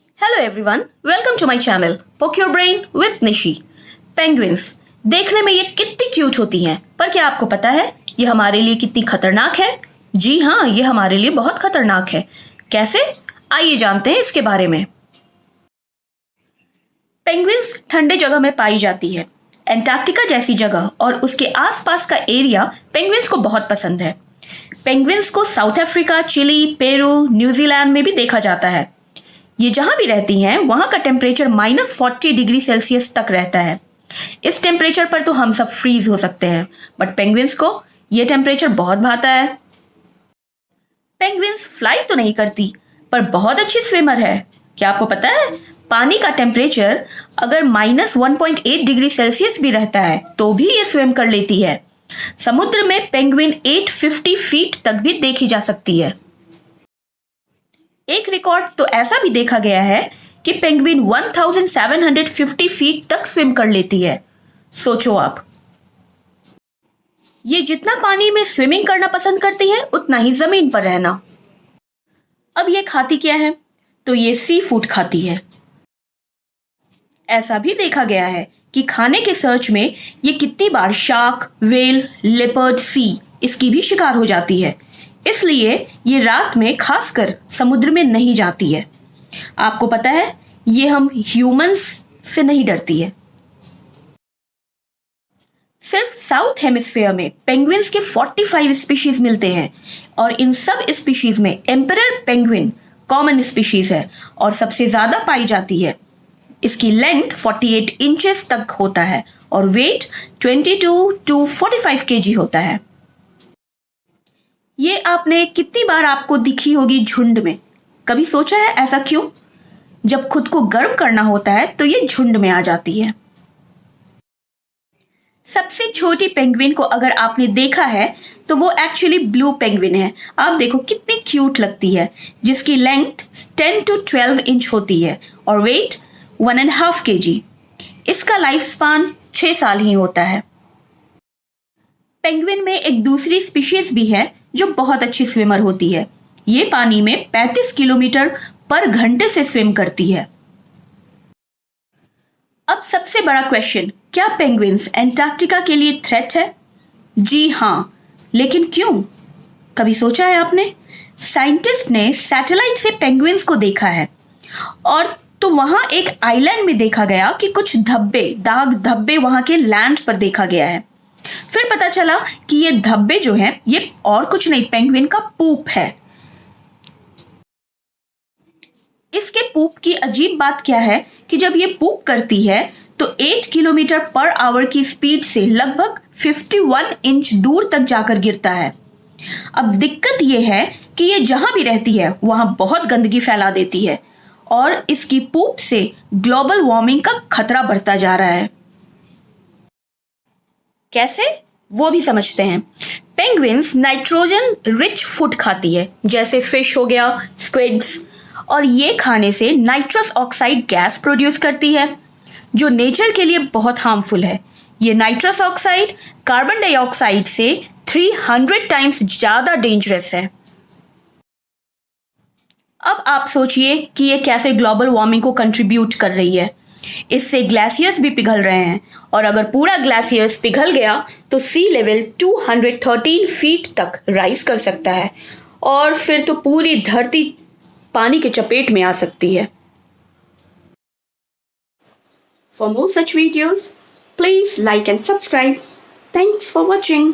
Hello everyone, welcome to my channel poke your brain with Nishi. Penguins देखने में ये कितनी क्यूट होती हैं, पर क्या आपको पता है ये हमारे लिए कितनी खतरनाक है? जी हाँ, ये हमारे लिए बहुत खतरनाक है। कैसे? आइए जानते हैं इसके बारे में। पेंगुइन्स ठंडे जगह में पाई जाती है। एंटार्क्टिका जैसी जगह और उसके आसपास का एरिया पेंगुइन्स को बहुत पसंद है। पेंगुइन्स को South Africa, Chile, Peru, New Zealand में भी देखा जाता है। ये जहां भी रहती हैं वहां का टेम्परेचर -40 डिग्री सेल्सियस तक रहता है। इस टेम्परेचर पर तो हम सब फ्रीज हो सकते हैं, बट पेंगुइन्स को ये टेम्परेचर बहुत भाता है। पेंगुइन्स फ्लाई तो नहीं करती, पर बहुत अच्छी स्विमर है। क्या आपको पता है पानी का टेम्परेचर अगर -1.8 डिग्री सेल्सियस भी रहता है तो भी ये स्विम कर लेती है। समुद्र में पेंगुइन 850 फीट तक भी देखी जा सकती है। एक रिकॉर्ड तो ऐसा भी देखा गया है कि पेंगुइन 1750 फीट तक स्विम कर लेती है। सोचो आप, ये जितना पानी में स्विमिंग करना पसंद करती है उतना ही जमीन पर रहना। अब ये खाती क्या है? तो ये सी फूड खाती है। ऐसा भी देखा गया है कि खाने के सर्च में ये कितनी बार शार्क, व्हेल, लेपर्ड, सी इसकी भी शिकार हो जाती है। इसलिए ये रात में खासकर समुद्र में नहीं जाती है। आपको पता है ये हम ह्यूमंस से नहीं डरती है। सिर्फ साउथ हेमिस्फीयर में पेंगुइन्स के 45 स्पीशीज मिलते हैं और इन सब स्पीशीज में एम्परर पेंगुइन कॉमन स्पीशीज है और सबसे ज्यादा पाई जाती है। इसकी लेंथ 48 इंचेस तक होता है और वेट 22 to 45 kg होता है। ये आपने कितनी बार आपको दिखी होगी झुंड में? कभी सोचा है ऐसा क्यों? जब खुद को गर्म करना होता है तो ये झुंड में आ जाती है। सबसे छोटी पेंगुइन को अगर आपने देखा है तो वो एक्चुअली ब्लू पेंगुइन है। आप देखो कितनी क्यूट लगती है, जिसकी लेंथ 10 to 12 इंच होती है और वेट 1.5 kg। इसका लाइफ स्पान 6 साल ही होता है। पेंगुइन में एक दूसरी स्पीशीज भी है जो बहुत अच्छी स्विमर होती है। ये पानी में 35 किलोमीटर पर घंटे से स्विम करती है। अब सबसे बड़ा क्वेश्चन, क्या पेंगुइन्स एंटार्क्टिका के लिए थ्रेट है? जी हाँ, लेकिन क्यों? कभी सोचा है आपने? साइंटिस्ट ने सैटेलाइट से पेंगुइन्स को देखा है और तो वहां एक आइलैंड में देखा गया कि कुछ दाग धब्बे वहां के लैंड पर देखा गया है। फिर पता चला कि ये धब्बे जो हैं ये और कुछ नहीं, पेंगुइन का पूप है। इसके पूप की अजीब बात क्या है कि जब ये पूप करती है तो 8 किलोमीटर पर आवर की स्पीड से लगभग 51 इंच दूर तक जाकर गिरता है। अब दिक्कत ये है कि ये जहां भी रहती है वहां बहुत गंदगी फैला देती है और इसकी पूप से ग्लोबल वार्मिंग का खतरा बढ़ता जा रहा है। कैसे? वो भी समझते हैं। पेंगुइन्स नाइट्रोजन रिच फूड खाती है, जैसे फिश हो गया, स्क्विड्स, और ये खाने से नाइट्रस ऑक्साइड गैस प्रोड्यूस करती है जो नेचर के लिए बहुत हार्मफुल है। ये नाइट्रस ऑक्साइड कार्बन डाइऑक्साइड से 300 टाइम्स ज्यादा डेंजरस है। अब आप सोचिए कि ये कैसे ग्लोबल वार्मिंग को कंट्रीब्यूट कर रही है। इससे ग्लेशियर्स भी पिघल रहे हैं और अगर पूरा ग्लेशियर्स पिघल गया तो सी लेवल 213 फीट तक राइज कर सकता है और फिर तो पूरी धरती पानी के चपेट में आ सकती है। For more such videos please like and subscribe. Thanks for watching.